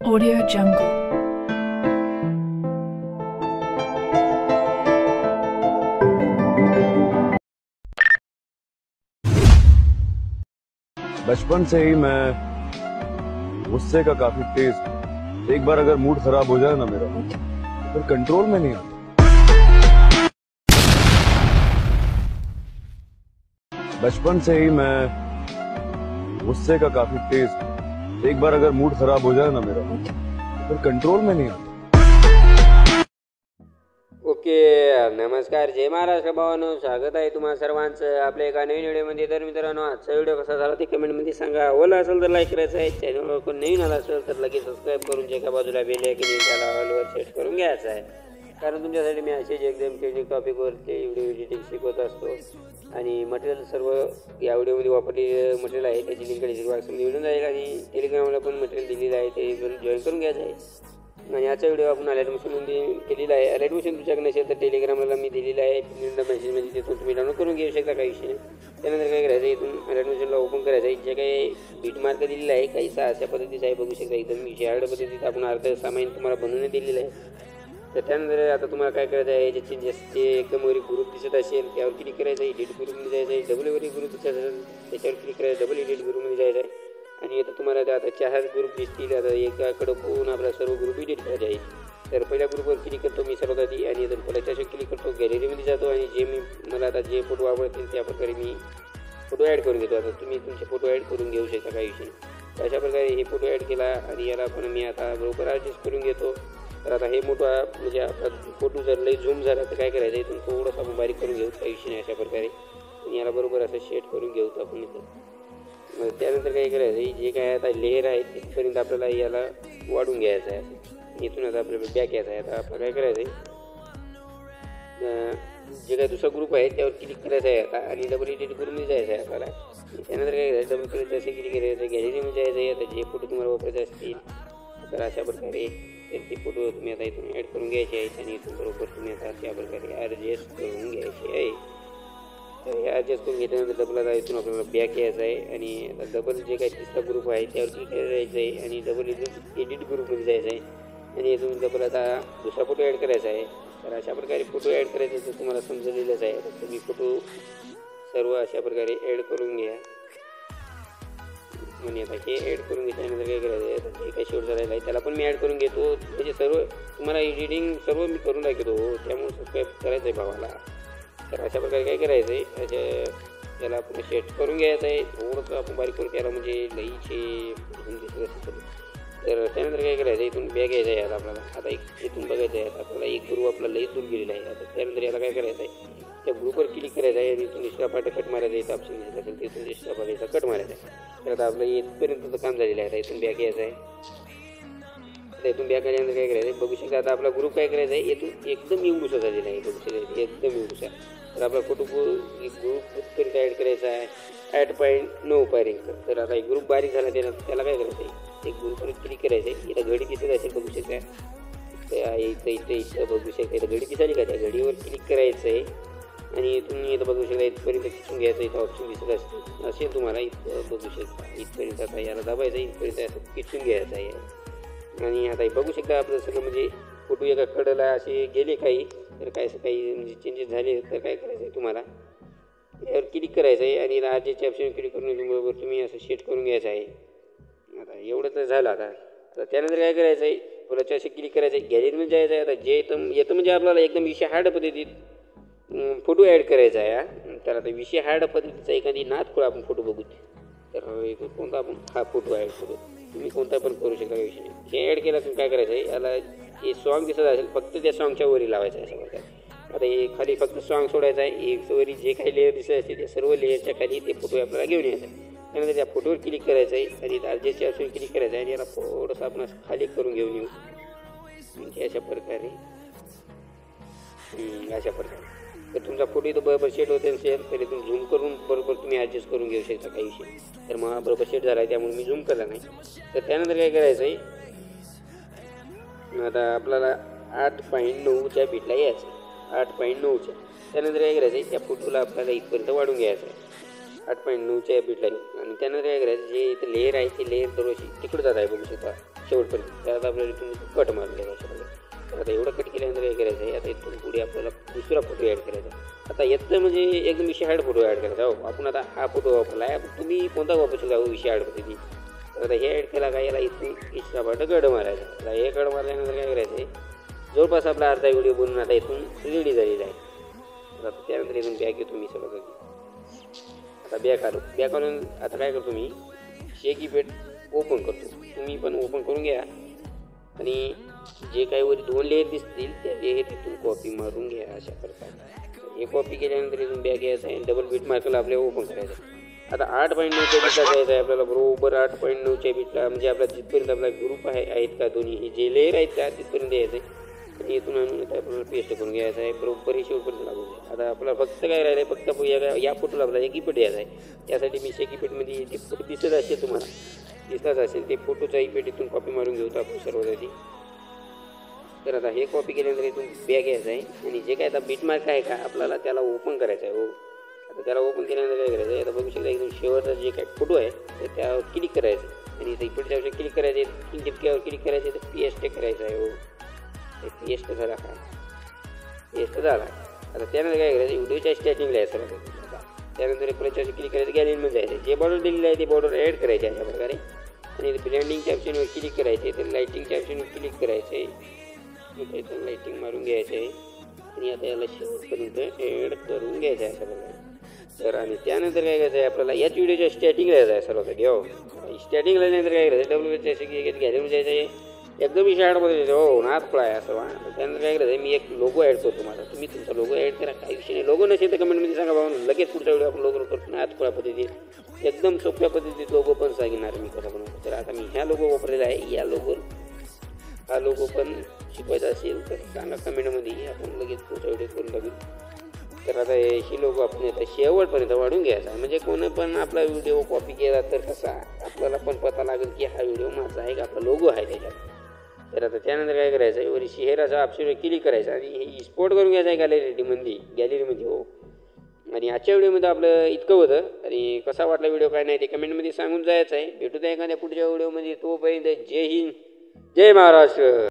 Audio Jungle. बचपन से ही मैं गुस्से का काफी तेज हूं। एक बार अगर मूड खराब हो जाए ना मेरा, तो फिर कंट्रोल में नहीं आता। बचपन से ही मैं गुस्से का काफी तेज हूं। एक बार अगर मूड खराब हो जाए ना मेरा, तो फिर कंट्रोल में नहीं आता। ओके, नमस्कार, जय महाराष्ट्र भावांनो, स्वागत आहे तुम्हा सर्वांचं आपल्या एका नवीन व्हिडिओमध्ये. तर मित्रांनो, आजचा व्हिडिओ कसा झाला ते कमेंटमध्ये सांगा. ओला असेल तर लाईक करायचं आहे, चॅनलवर कोण नवीन आला असेल तर लगेच सबस्क्राईब करून एका बाजूला बेल आयकॉन त्याला ऑलवर सेट करून घ्यायचं आहे. कारण तुमच्यासाठी मी असेच एकदम टेक्निक टॉपिकवरती व्हिडिओ एडिटिंग शिकवत असतो. आणि मटेरियल सर्व या व्हिडिओमध्ये वापरलेलं मटेरियल आहे, त्याची लिंक डिस्क्रिप्शन बॉक्समध्ये मिळून जाईल. आणि टेलिग्रामला पण मटेरियल दिलेलं आहे, ते जॉईन करून घ्यायचं आहे. आणि याचा व्हिडिओ आपण ॲडमिशनमध्ये केलेला आहे. ॲडमिशन तुमच्याकडे नसेल तर टेलिग्रामला मी दिलेलं आहे, मेसेजमध्ये तिथून तुम्ही डाउनलोड करून घेऊ शकता. काही विषय नाही. त्यानंतर काय करायचं, इथून ॲडमिशनला ओपन करायचं आहे. जे काही बीट मार्क दिलेला आहे, काही अशा पद्धतीचं आहे, बघू शकता. एकदम हार्ड पद्धतीचं आपण अर्ध सामान तुम्हाला बनवून दिलेलं आहे. तर त्यानंतर आता तुम्हाला काय करायचं आहे, जे चेंजेस ते एकदम वरी ग्रुप दिसत असेल त्यावर क्लिक करायचं आहे. एडिट ग्रुपमध्ये जायचं आहे. डबल वरी ग्रुप दिसत असेल त्याच्यावर क्लिक करायचं, डबल एडिट ग्रुपमध्ये जायचं आहे. आणि आता तुम्हाला आता 4 ग्रुप दिसतील. आता एकाकडं कोण आपला सर्व ग्रुप एडिट करायचे आहे. तर पहिल्या ग्रुपवर क्लिक करतो मी सर्वात आधी, आणि इथून पहिल्याच्या क्लिक करतो, गॅलरीमध्ये जातो. आणि जे मला आता जे फोटो आवडतील त्या प्रकारे मी फोटो ॲड करून घेतो. आता तुम्ही तुमचे फोटो ॲड करून घेऊ शकता, काही विषय. तर अशा प्रकारे हे फोटो ॲड केला आणि याला पण मी आता बरोबर ॲडजस्ट करून घेतो. तर आता हे मोठा म्हणजे आपला फोटो जर लई झूम झाला तर काय करायचं, इथून थोडंसं आपण बारीक करून घेऊ, काही विषय नाही. अशा प्रकारे आणि याला बरोबर असं शेड करून घेऊ आपण इथं. मग त्यानंतर काय करायचं, जे काय आता लेअर आहे तिथपर्यंत आपल्याला याला वाढून घ्यायचं आहे. इथून आता आपल्याला बॅक यायचं आहे. आता आपलं काय करायचं आहे, जे काही दुसरा ग्रुप आहे त्यावर क्लिक करायचं आहे आता, आणि डबल एडिट ग्रुपमध्ये जायचं आहे आपल्याला. त्यानंतर काय करायचं, डबल क्लिक जसे क्लिक करायचं, गॅलरीमध्ये जायचं आहे. आता जे फोटो तुम्हाला वापरायचे असतील तर अशा प्रकारे ते फोटो तुम्ही आता इथून ॲड करून घ्यायचे आहेत. आणि इथून बरोबर तुम्ही आता अशा प्रकारे ॲडजस्ट करून घ्यायचे आहे. तर हे ॲडजस्ट करून घेतल्यानंतर डबल आता इथून आपल्याला बॅक यायचं आहे. आणि आता डबल जे काही तिसरा ग्रुप आहे त्यावर क्लिक करायचं आहे, आणि डबल एडिट ग्रुपमध्ये जायचं आहे. आणि इथून डबल आता दुसरा फोटो ॲड करायचा आहे. तर अशा प्रकारे फोटो ॲड करायचं तर तुम्हाला समजलेलंच आहे. तर तुम्ही फोटो सर्व अशा प्रकारे ॲड करून घ्या. आणि आता हे ॲड करून घेतल्यानंतर काय करायचं आहे, जे काही शूट झालेलं आहे त्याला पण मी ॲड करून घेतो. म्हणजे सर्व तुम्हाला एडिटिंग सर्व मी करून दाखवतो, त्यामुळे सबस्क्राईब करायचं आहे भावाला. तर अशा प्रकारे काय करायचं आहे, त्याला आपण सेट करून घ्यायचं आहे. थोडंसं आपण बारीक करून त्याला म्हणजे लईचे दिसत असेल. तर त्यानंतर काय करायचं, इथून बॅग घ्यायचं आहे आता आपल्याला. आता इथून बघायचं आहे, आता आपल्याला एक ग्रुप आपला लई दूर गेलेला आहे. आता त्यानंतर याला काय करायचं आहे, त्या ग्रुपवर क्लिक करायचं आहे. आणि इथून एक्स्ट्रा पार्ट कट मारायचा आहे. ऑप्शन दिसत असेल तिथून एक्स्ट्रा पार्ट याचा कट मारायचा आहे. तर आता आपलं इथपर्यंतचं काम झालेलं आहे. आता इथून बॅग घ्यायचं आहे. आता इथून बॅग आल्यानंतर काय करायचं आहे, बघू शकता. आता आपला ग्रुप काय करायचा आहे, इथून एकदम एवढूसा झालेला आहे, बघू शकता एकदम एवढूसा. तर आपला फोटो ग्रुप इथपर्यंत ॲड करायचा आहे 8.9 पायरिंग. तर आता एक ग्रुप बारीक झाला त्याला काय करायचं आहे, एक ग्रुपवर क्लिक करायचं आहे. इथं घडी दिसत असेल, बघू शकता. इथं बघू शकता, इथं घडी दिसायली का, त्या घडीवर क्लिक करायचं आहे. आणि तुम्ही इथं बघू शकता इथपर्यंत खिचून घ्यायचं. इथं ऑप्शन दिसत असेल तुम्हाला, इथं बघू शकता. इथपर्यंत आता याला दाबायचं, इथपर्यंत असं खिचून घ्यायचं आहे. आणि आता बघू शकता आपलं सगळं म्हणजे फोटो एका कडेला असे गेले काही, तर काय असं काही म्हणजे चेंजेस झाले तर काय करायचं आहे, तुम्हाला यावर क्लिक करायचं आहे. आणि राज्याच्या ऑप्शन क्लिक करून बरोबर तुम्ही असं सेट करून घ्यायचं आहे. आता एवढं तर झालं. आता तर त्यानंतर काय करायचं आहे, पुढच्या असे क्लिक करायचं आहे, गॅलरीमध्ये जायचं आहे. आता जे येतं म्हणजे आपल्याला एकदम विषय हार्ड पद्धतीत फोटो ॲड करायचा आहे. तर आता विषय हार्ड पद्धतीचा एखादी नादखुळा आपण फोटो बघू. तर कोणता आपण हा फोटो ॲड करू, तुम्ही कोणता पण करू शकता, विषय नाही. हे ॲड केला तुम्ही काय करायचं आहे, याला हे सॉन्ग दिसत असेल फक्त त्या सॉन्गच्या वरी लावायचं आहे. अशा प्रकारे आता हे खाली फक्त सॉन्ग सोडायचं आहे. एक वरी जे काही लेअर दिसत असते त्या सर्व लेअरच्या खाली ते फोटो आपल्याला घेऊन यायचं आहे. त्यानंतर त्या फोटोवर क्लिक करायचं आहे. आणि ॲडजस्टच्या ऑप्शन क्लिक करायचं आहे. आणि याला थोडंसं आपण खाली करून घेऊन येऊ. म्हणजे अशा प्रकारे तर तुमचा फोटो इथं बरोबर सेट होते असेल तर इथून झूम करून बरोबर तुम्ही ॲडजस्ट करून घेऊ शकता, काही विषय. तर मग बरोबर सेट झाला आहे त्यामुळे मी झूम केला नाही. तर त्यानंतर काय करायचं आहे, आता आपल्याला 8.9च्या बीटला यायचं आहे, 8.9च्या. त्यानंतर काय करायचं आहे, त्या फोटोला आपल्याला इथपर्यंत वाढून घ्यायचं आहे 8.9च्या बीटला. आणि त्यानंतर काय करायचं, जे इथं लेअर आहे ते लेअर दरवर्षी तिकडं जात आहे, बघू शकता. शेवटपर्यंत. त्यात आपल्याला इथून कट मारून द्यायचा अशा प्रकारे. तर आता एवढं कट केल्यानंतर काय करायचं आहे, आता इथून पुढे आपल्याला दुसरा फोटो ॲड करायचा. आता याचं म्हणजे एकदम विषय हार्ड फोटो ॲड करायचा. हो आपण आता हा फोटो वापरला आहे, तुम्ही कोणता वापरू शकता विषय ॲड पद्धती. तर आता हे ॲड केला का याला इथून इच्छापाट गड मारायचा. आता हे गड मारल्यानंतर काय करायचं आहे, जवळपास आपला अर्धा व्हिडिओ बनवून आता इथून रेडी झालेला आहे. आता त्यानंतर इथून बॅक येतो मी सगळं. आता बॅक आलून आता काय करतो मी, शेकी पेट ओपन करतो. तुम्ही पण ओपन करून घ्या आणि जे काही वर 2 लेअर दिसतील त्या लेअर इथून कॉपी मारून घ्या अशा प्रकारे. हे कॉपी केल्यानंतर इथून बॅक यायचं आहे, डबल बीट मार्कला आपल्याला ओपन करायचं. आता 8.9च्या बिटला जायचं आहे आपल्याला, बरोबर 8.9च्या बिटला, म्हणजे आपला जिथपर्यंत आपला ग्रुप आहेत का दोन्ही हे जे लेअर आहेत त्या तिथपर्यंत यायचं आहे. आणि इथून आणून आपल्याला पेस्ट करून घ्यायचं आहे, बरोबर हे शेवटपर्यंत लागून द्या. आता आपल्याला फक्त काय राहिलं आहे, फक्त या फोटोला आपल्याला एक इपेट यायचा आहे. त्यासाठी मी शेकीपेटमध्ये जे फोटो दिसत असेल तुम्हाला दिसत असेल ते फोटोचा इपेट इथून कॉपी मारून घेऊ आपण सर्वांसाठी. तर आता हे कॉपी केल्यानंतर इथून बॅग घ्यायचं आहे आणि जे काय आता बीटमार्क आहे का आपल्याला त्याला ओपन करायचं आहे. हो आता त्याला ओपन केल्यानंतर काय करायचं आहे, आता बघू शकता एकदम शेवटचा जे काय फोटो आहे तर त्यावर क्लिक करायचं आणि इथं इकडच्या वर्षी क्लिक करायचे, टिपक्यावर क्लिक करायचे तर पेस्ट करायचं आहे. हो पेस्ट झाला का, पेस्ट झाला. आता त्यानंतर काय करायचं, व्हिडिओच्या स्टार्टिंगला आहे सर्व. त्यानंतर परत क्लिक करायचं, गॅलरीमध्ये जायचं, जे बॉर्डर दिलेलं आहे ते बॉर्डर ॲड करायचे अशा प्रकारे. आणि ब्लँडिंगच्या ऑप्शनवर क्लिक करायचे, तर लाईटिंगच्या ऑप्शनवर क्लिक करायचे, तर लाईटिंग मारून घ्यायचं आहे आणि आता याला शेवटपर्यंत ॲड करून घ्यायचं आहे सगळं. तर आणि त्यानंतर काय करायचं आहे आपल्याला याच व्हिडिओच्या स्टार्टिंगला जायचं आहे सर्वात. घ्या स्टार्टिंगला नंतर काय करायचं, गॅलरीमध्ये जायचं आहे, एकदम शाळेमध्ये जायचं. हो नाथ खुळा आहे असं. त्यानंतर काय करायचं, मी एक लोगो ॲड करतो माझा, तुम्ही तुमचा लोगो ॲड करा, काही विषय नाही. लोगो नसेल तर कमेंटमध्ये सांगा बाबा, लगेच पुढचा व्हिडिओ आपण लोगो करतो नाथ खुळा पद्धतीत, एकदम सोप्या पद्धतीत लोगो पण सांगणार मी कसा बनवतो. तर आता मी ह्या लोगो वापरलेला आहे. हा लोगो पण शिकवायचा असेल तर सांगा कमेंटमध्ये, आपण लगेच पुढचा व्हिडिओ करून टाकू. तर आता ही लोगो आपण आता शेवटपर्यंत वाढून घ्यायचा, म्हणजे कोणी पण आपला व्हिडिओ कॉपी केला तर कसा आपल्याला पण पता लागेल की हा व्हिडिओ माझा आहे का, आपला लोगो आहे त्याच्यात. तर आता त्यानंतर काय करायचं आहे, वरी शहराचा ऑप्शनवर क्लिक करायचा आणि हे एक्सपोर्ट करून घ्यायचं आहे गॅलरीमध्ये. हो आणि आजच्या व्हिडिओमध्ये आपलं इतकं होतं. आणि कसा वाटला व्हिडिओ काय नाही ते कमेंटमध्ये सांगून जायचं आहे. भेटू द्या एखाद्या पुढच्या व्हिडिओमध्ये. तोपर्यंत जय हिंद, जय महाराष्ट्र.